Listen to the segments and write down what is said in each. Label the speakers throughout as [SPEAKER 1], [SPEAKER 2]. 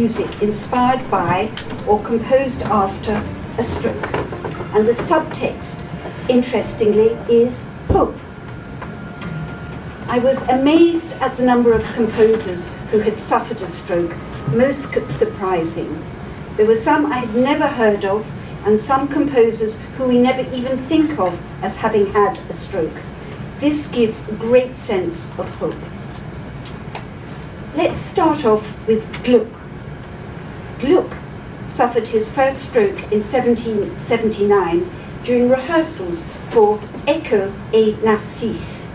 [SPEAKER 1] music inspired by or composed after a stroke. And the subtext, interestingly, is hope. I was amazed at the number of composers who had suffered a stroke, most surprising. There were some I had never heard of, and some composers who we never even think of as having had a stroke. This gives a great sense of hope. Let's start off with Gluck. Gluck suffered his first stroke in 1779 during rehearsals for Echo et Narcisse.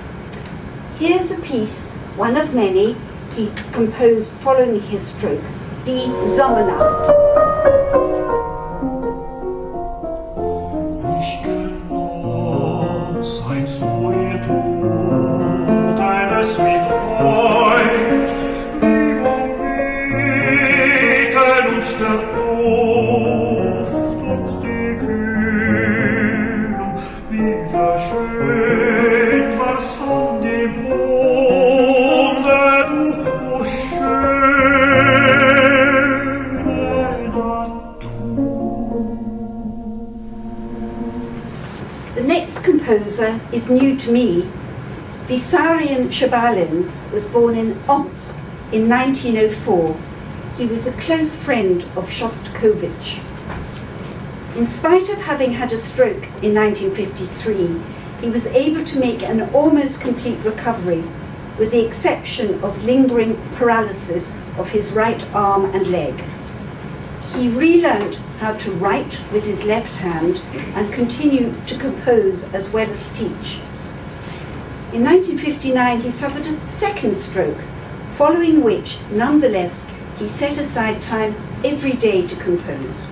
[SPEAKER 1] Here's a piece, one of many, he composed following his stroke, Die Sommernacht.
[SPEAKER 2] Ich genoss einst die Tod eines mit euch, die umwegen uns der Duft und die Kühlung, wie verschönt war's von dem Monde, du, o schöne Natur.
[SPEAKER 1] The next composer is new to me. Vissarion Schabalin was born in Omsk in 1904. He was a close friend of Shostakovich. In spite of having had a stroke in 1953, he was able to make an almost complete recovery, with the exception of lingering paralysis of his right arm and leg. He relearned how to write with his left hand and continued to compose as well as teach. In 1959, he suffered a second stroke, following which, nonetheless, he set aside time every day to compose.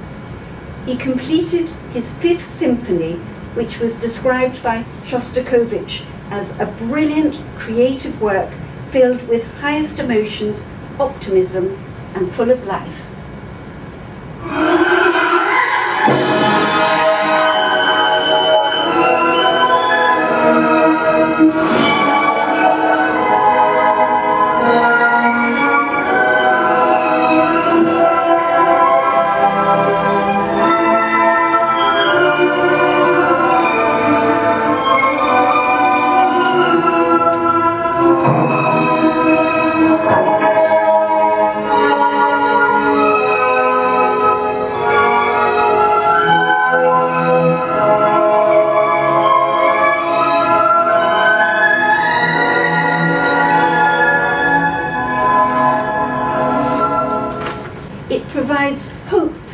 [SPEAKER 1] He completed his Fifth Symphony, which was described by Shostakovich as a brilliant, creative work filled with highest emotions, optimism, and full of life.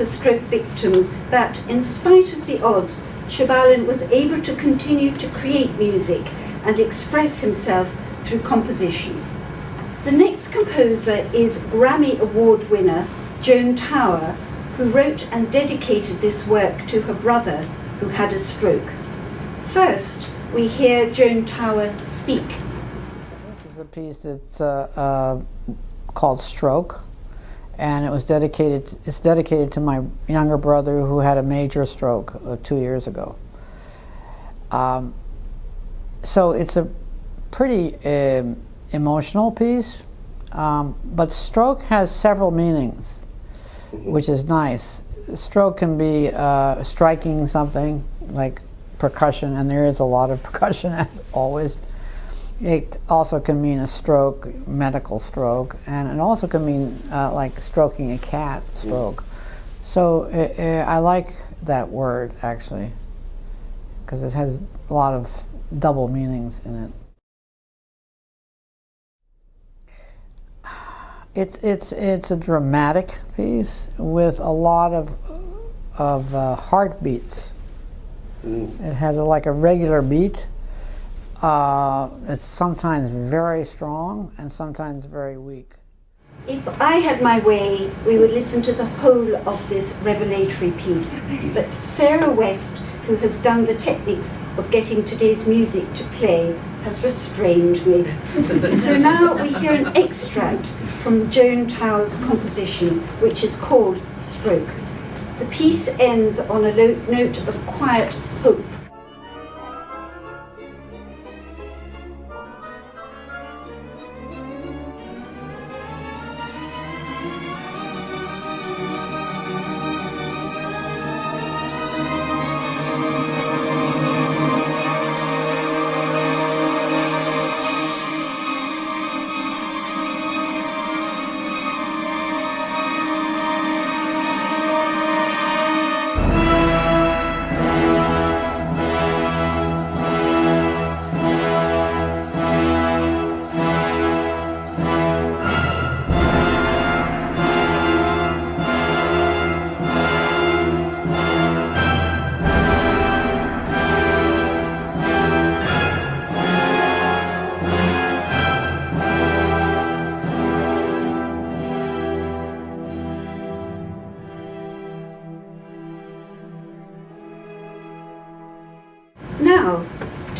[SPEAKER 1] Stroke victims that, in spite of the odds, Schabalin was able to continue to create music and express himself through composition. The next composer is Grammy Award winner Joan Tower, who wrote and dedicated this work to her brother who had a stroke. First, we hear Joan Tower speak.
[SPEAKER 3] This is a piece that's called Stroke. And it's dedicated to my younger brother who had a major stroke 2 years ago. So it's a pretty emotional piece, but stroke has several meanings, which is nice. Stroke can be striking something like percussion, and there is a lot of percussion as always. It also can mean a stroke, medical stroke, and it also can mean like stroking a cat stroke. So I like that word, actually, because it has a lot of double meanings in it. It's a dramatic piece with a lot of heartbeats. It has like a regular beat. It's sometimes very strong and sometimes very weak.
[SPEAKER 1] If I had my way, we would listen to the whole of this revelatory piece, but Sarah West, who has done the techniques of getting today's music to play, has restrained me. So now we hear an extract from Joan Tower's composition, which is called Stroke. The piece ends on a note of quiet hope.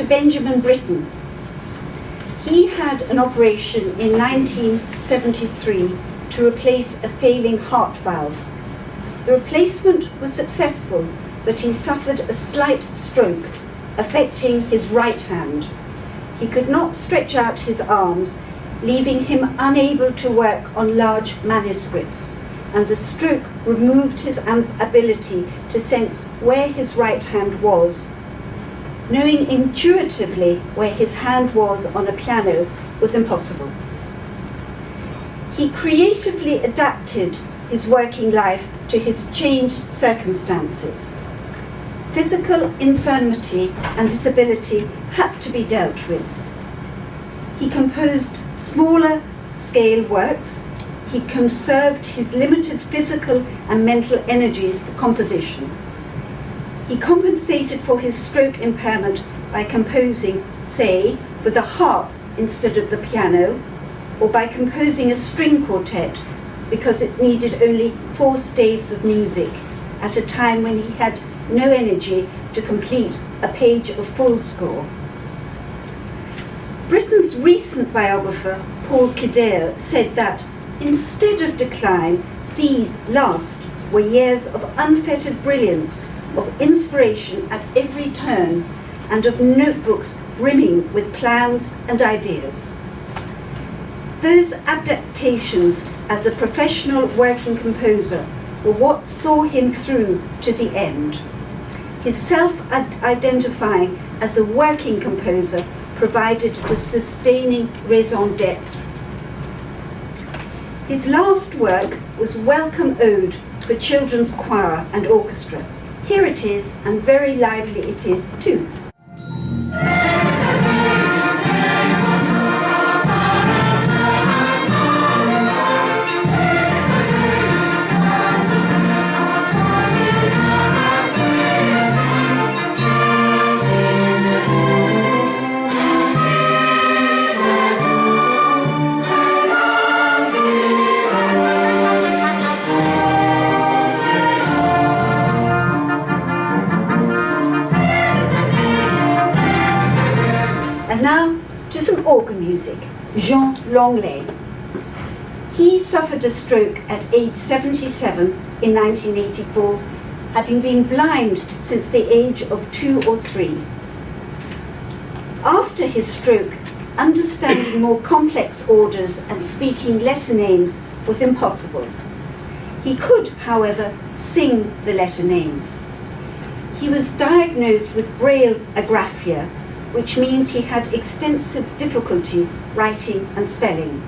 [SPEAKER 1] to Benjamin Britten. He had an operation in 1973 to replace a failing heart valve. The replacement was successful, but he suffered a slight stroke, affecting his right hand. He could not stretch out his arms, leaving him unable to work on large manuscripts, and the stroke removed his ability to sense where his right hand was. Knowing intuitively where his hand was on a piano was impossible. He creatively adapted his working life to his changed circumstances. Physical infirmity and disability had to be dealt with. He composed smaller scale works. He conserved his limited physical and mental energies for composition. He compensated for his stroke impairment by composing, say, for the harp instead of the piano, or by composing a string quartet because it needed only 4 staves of music at a time when he had no energy to complete a page of full score. Britten's recent biographer, Paul Kildare, said that instead of decline, these last were years of unfettered brilliance, of inspiration at every turn, and of notebooks brimming with plans and ideas. Those adaptations as a professional working composer were what saw him through to the end. His self-identifying as a working composer provided the sustaining raison d'être. His last work was Welcome Ode for Children's Choir and Orchestra. Here it is, and very lively it is too. Now to some organ music. Jean Longley. He suffered a stroke at age 77 in 1984, having been blind since the age of 2 or 3. After his stroke, understanding more complex orders and speaking letter names was impossible. He could, however, sing the letter names. He was diagnosed with Braille agraphia, which means he had extensive difficulty writing and spelling.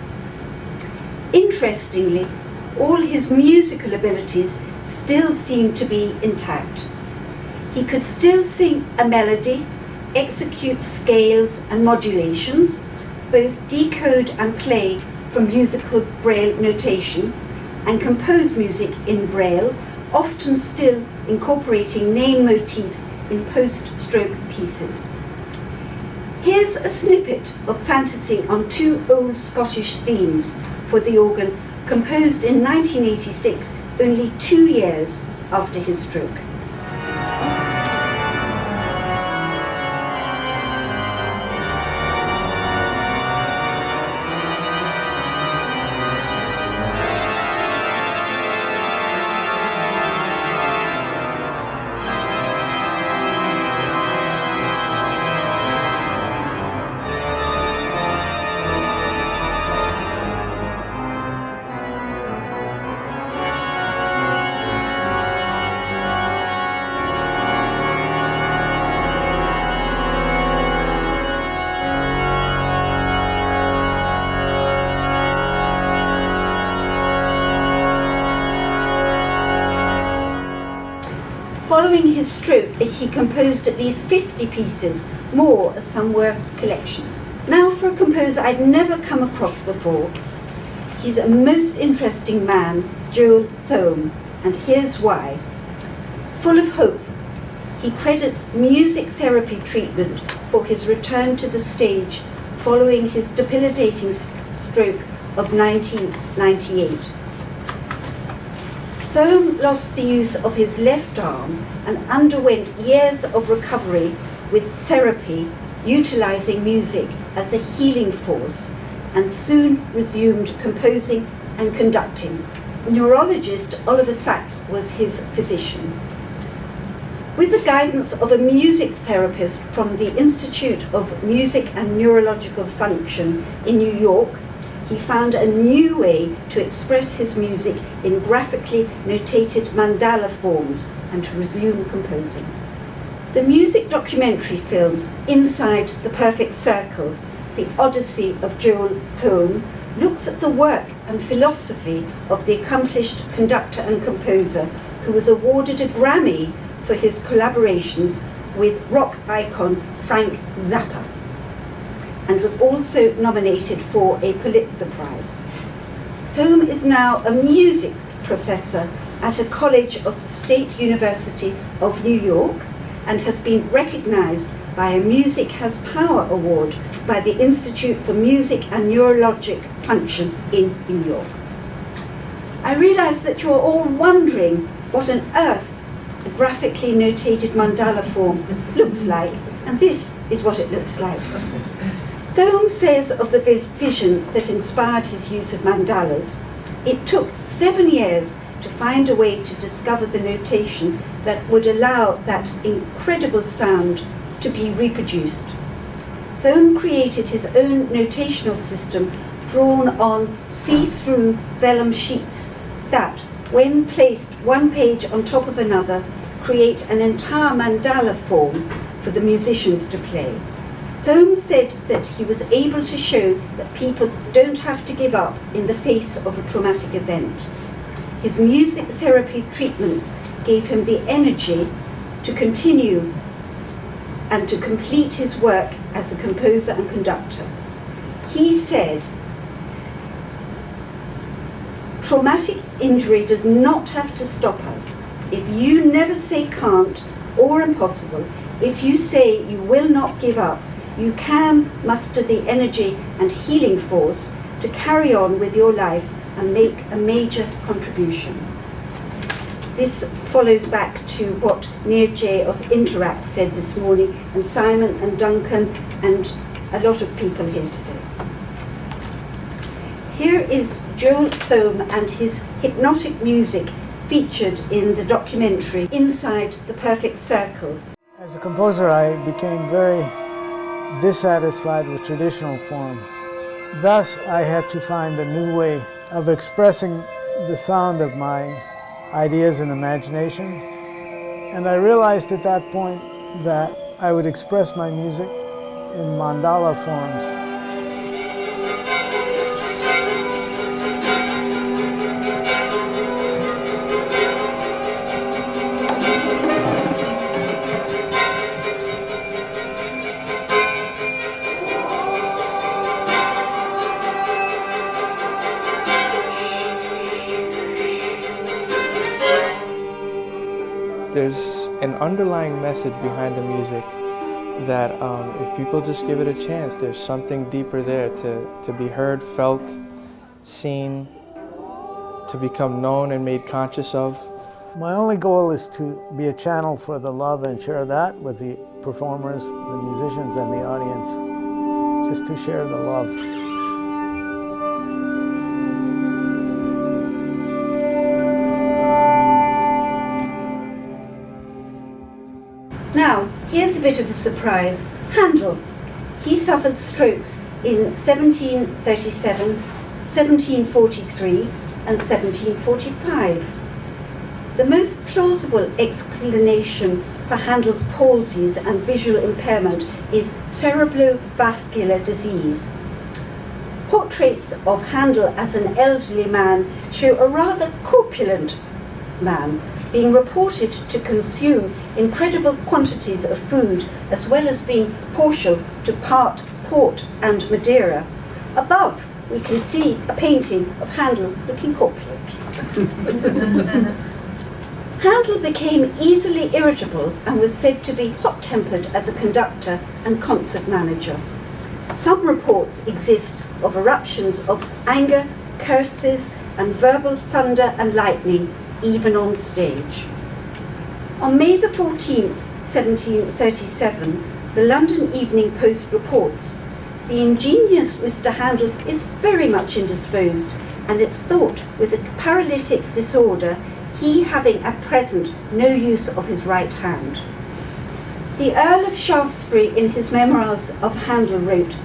[SPEAKER 1] Interestingly, all his musical abilities still seemed to be intact. He could still sing a melody, execute scales and modulations, both decode and play from musical Braille notation, and compose music in Braille, often still incorporating name motifs in post-stroke pieces. Here's a snippet of Fantasy on 2 old Scottish themes for the organ, composed in 1986, only 2 years after his stroke. Following his stroke, he composed at least 50 pieces, more as some were collections. Now for a composer I'd never come across before. He's a most interesting man, Joel Thome, and here's why. Full of hope, he credits music therapy treatment for his return to the stage following his debilitating stroke of 1998. Thome lost the use of his left arm and underwent years of recovery with therapy utilizing music as a healing force, and soon resumed composing and conducting. Neurologist Oliver Sacks was his physician. With the guidance of a music therapist from the Institute of Music and Neurological Function in New York, he found a new way to express his music in graphically notated mandala forms and to resume composing. The music documentary film Inside the Perfect Circle, The Odyssey of Joel Thome, looks at the work and philosophy of the accomplished conductor and composer who was awarded a Grammy for his collaborations with rock icon Frank Zappa, and was also nominated for a Pulitzer Prize. Thome is now a music professor at a college of the State University of New York and has been recognized by a Music Has Power Award by the Institute for Music and Neurologic Function in New York. I realize that you're all wondering what on earth a graphically notated mandala form looks like, and this is what it looks like. Thome says of the vision that inspired his use of mandalas, it took 7 years to find a way to discover the notation that would allow that incredible sound to be reproduced. Thome created his own notational system drawn on see-through vellum sheets that, when placed one page on top of another, create an entire mandala form for the musicians to play. Thome said that he was able to show that people don't have to give up in the face of a traumatic event. His music therapy treatments gave him the energy to continue and to complete his work as a composer and conductor. He said, "Traumatic injury does not have to stop us. If you never say can't or impossible, if you say you will not give up, you can muster the energy and healing force to carry on with your life and make a major contribution." This follows back to what Neer J of Interact said this morning, and Simon and Duncan and a lot of people here today. Here is Joel Thome and his hypnotic music featured in the documentary Inside the Perfect Circle.
[SPEAKER 3] As a composer, I became very dissatisfied with traditional form. Thus, I had to find a new way of expressing the sound of my ideas and imagination. And I realized at that point that I would express my music in mandala forms.
[SPEAKER 4] There's an underlying message behind the music that if people just give it a chance, there's something deeper there to be heard, felt, seen, to become known and made conscious of.
[SPEAKER 3] My only goal is to be a channel for the love and share that with the performers, the musicians, and the audience. Just to share the love.
[SPEAKER 1] Now, here's a bit of a surprise. Handel. He suffered strokes in 1737, 1743, and 1745. The most plausible explanation for Handel's palsies and visual impairment is cerebrovascular disease. Portraits of Handel as an elderly man show a rather corpulent man being reported to consume incredible quantities of food, as well as being partial to part port and Madeira. Above, we can see a painting of Handel looking corpulent. Handel became easily irritable and was said to be hot-tempered as a conductor and concert manager. Some reports exist of eruptions of anger, curses, and verbal thunder and lightning, even on stage. On May the 14th, 1737, the London Evening Post reports, the ingenious Mr. Handel is very much indisposed, and it's thought with a paralytic disorder, he having at present no use of his right hand. The Earl of Shaftesbury in his memoirs of Handel wrote,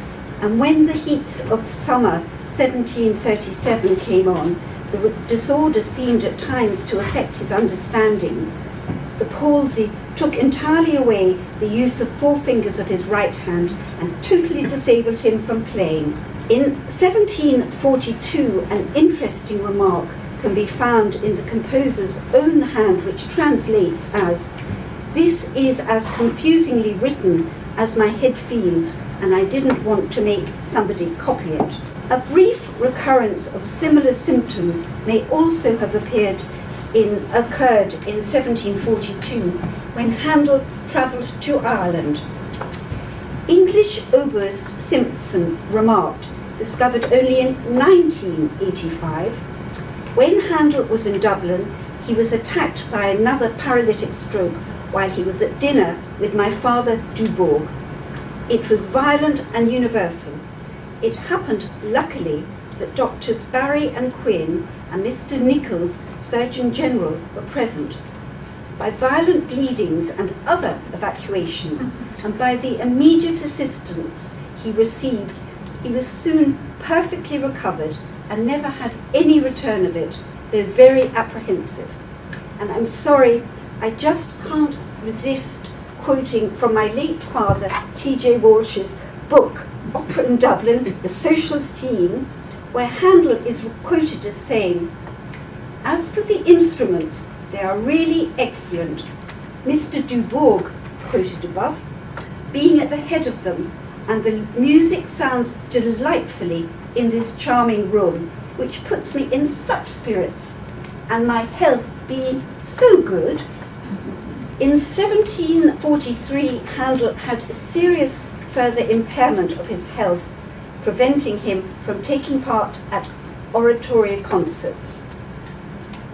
[SPEAKER 1] and when the heats of summer 1737 came on, the disorder seemed at times to affect his understandings. The palsy took entirely away the use of 4 fingers of his right hand and totally disabled him from playing. In 1742, an interesting remark can be found in the composer's own hand, which translates as, "This is as confusingly written as my head feels, and I didn't want to make somebody copy it." A brief recurrence of similar symptoms may also have occurred in 1742 when Handel travelled to Ireland. English oboist Simpson remarked, discovered only in 1985, when Handel was in Dublin, he was attacked by another paralytic stroke while he was at dinner with my father Dubourg. It was violent and universal. It happened, luckily, that Doctors Barry and Quinn and Mr. Nichols, Surgeon General, were present. By violent bleedings and other evacuations, and by the immediate assistance he received, he was soon perfectly recovered and never had any return of it, though very apprehensive. And I'm sorry, I just can't resist quoting from my late father, T.J. Walsh's book, Opera in Dublin, The Social Scene, where Handel is quoted as saying, "As for the instruments, they are really excellent. Mr. Dubourg, quoted above, being at the head of them, and the music sounds delightfully in this charming room, which puts me in such spirits, and my health being so good." In 1743, Handel had a serious further impairment of his health, preventing him from taking part at oratorio concerts.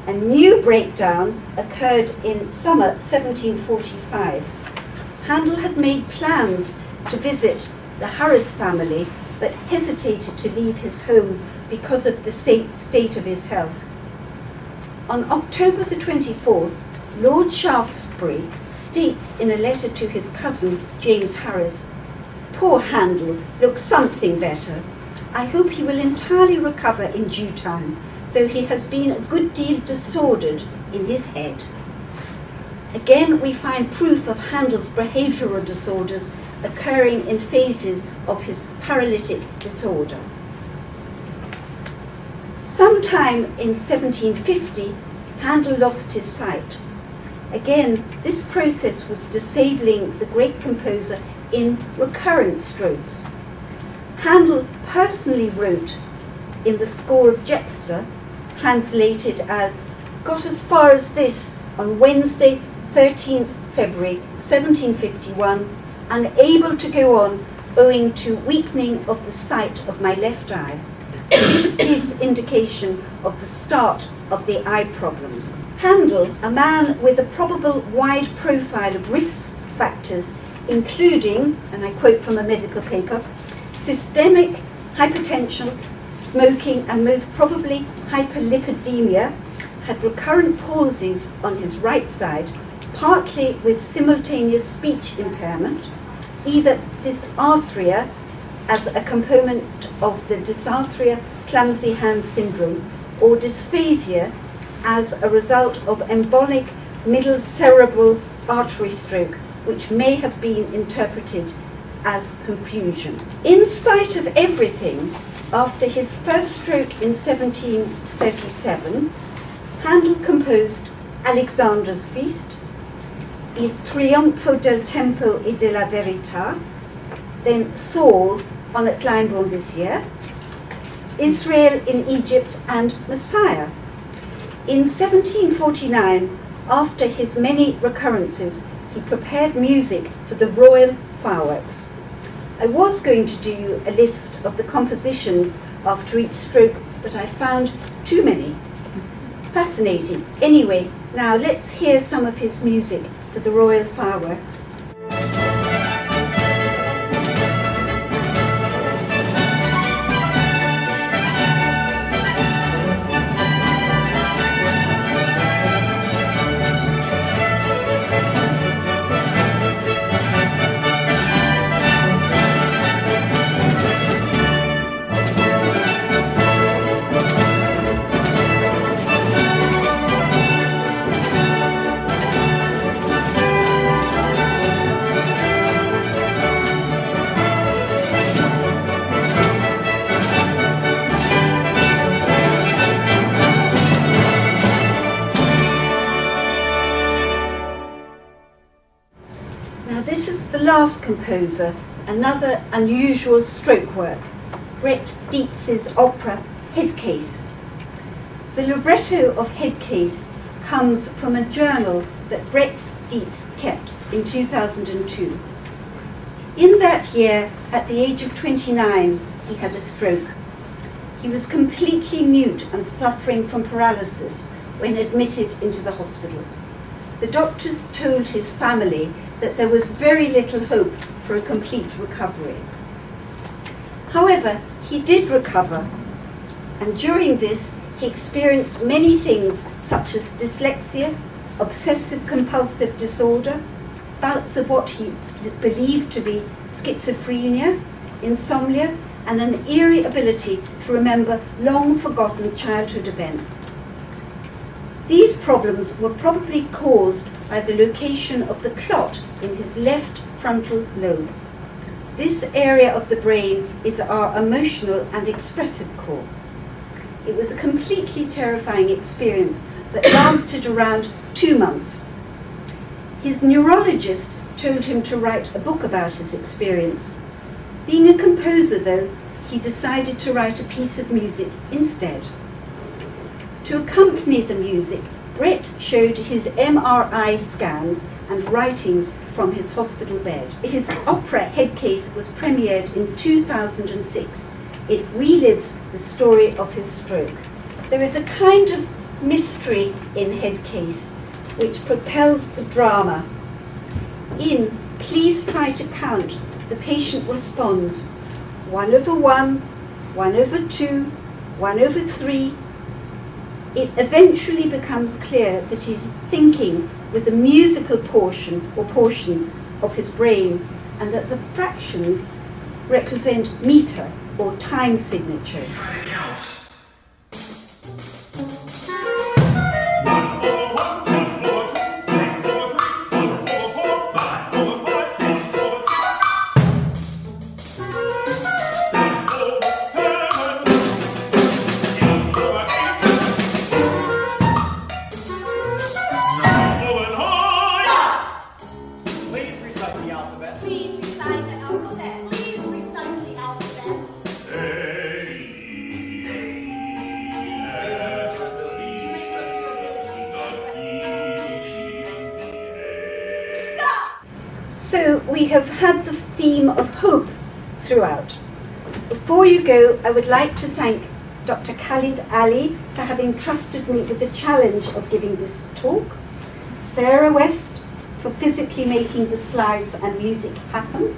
[SPEAKER 1] A new breakdown occurred in summer 1745. Handel had made plans to visit the Harris family, but hesitated to leave his home because of the state of his health. On October the 24th, Lord Shaftesbury states in a letter to his cousin, James Harris, "Poor Handel looks something better. I hope he will entirely recover in due time, though he has been a good deal disordered in his head." Again, we find proof of Handel's behavioral disorders occurring in phases of his paralytic disorder. Sometime in 1750, Handel lost his sight. Again, this process was disabling the great composer in recurrent strokes. Handel personally wrote in the score of Jaffa, translated as, "Got as far as this on Wednesday, 13th February 1751, unable to go on owing to weakening of the sight of my left eye." This gives indication of the start of the eye problems. Handel, a man with a probable wide profile of risk factors, including, and I quote from a medical paper, systemic hypertension, smoking, and most probably hyperlipidemia, had recurrent palsies on his right side, partly with simultaneous speech impairment, either dysarthria as a component of the dysarthria clumsy hand syndrome, or dysphasia as a result of embolic middle cerebral artery stroke, which may have been interpreted as confusion. In spite of everything, after his first stroke in 1737, Handel composed Alexander's Feast, Il Trionfo del Tempo e della Verità, then Saul on at Glyndebourne this year, Israel in Egypt, and Messiah. In 1749, after his many recurrences, he prepared music for the royal fireworks. I was going to do a list of the compositions after each stroke, but I found too many. Fascinating. Anyway, now let's hear some of his music for the royal fireworks. last composer, another unusual stroke work, Brett Dietz's opera Headcase. The libretto of Headcase comes from a journal that Brett Dietz kept in 2002. In that year, at the age of 29, he had a stroke. He was completely mute and suffering from paralysis when admitted into the hospital. The doctors told his family that there was very little hope for a complete recovery. However, he did recover, and during this, he experienced many things such as dyslexia, obsessive-compulsive disorder, bouts of what he believed to be schizophrenia, insomnia, and an eerie ability to remember long-forgotten childhood events. These problems were probably caused by the location of the clot in his left frontal lobe. This area of the brain is our emotional and expressive core. It was a completely terrifying experience that lasted around 2 months. His neurologist told him to write a book about his experience. Being a composer, though, he decided to write a piece of music instead. To accompany the music, Brett showed his MRI scans and writings from his hospital bed. His opera Headcase was premiered in 2006. It relives the story of his stroke. There is a kind of mystery in Headcase which propels the drama. In Please Try to Count, the patient responds 1/1, 1/2, 1/3. It eventually becomes clear that he's thinking with the musical portion or portions of his brain, and that the fractions represent meter or time signatures. So we have had the theme of hope throughout. Before you go, I would like to thank Dr. Khalid Ali for having trusted me with the challenge of giving this talk, Sarah West for physically making the slides and music happen,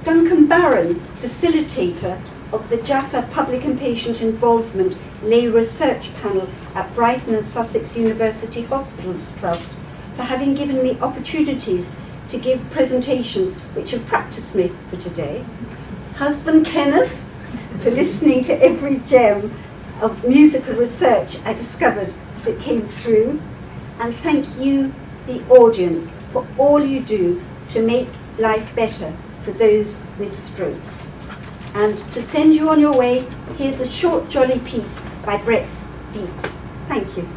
[SPEAKER 1] Duncan Barron, facilitator of the Jaffa Public and Patient Involvement Lay Research Panel at Brighton and Sussex University Hospitals Trust, for having given me opportunities to give presentations which have practiced me for today. Husband Kenneth, for listening to every gem of musical research I discovered as it came through. And thank you, the audience, for all you do to make life better for those with strokes. And to send you on your way, here's a short jolly piece by Brett Dietz. Thank you.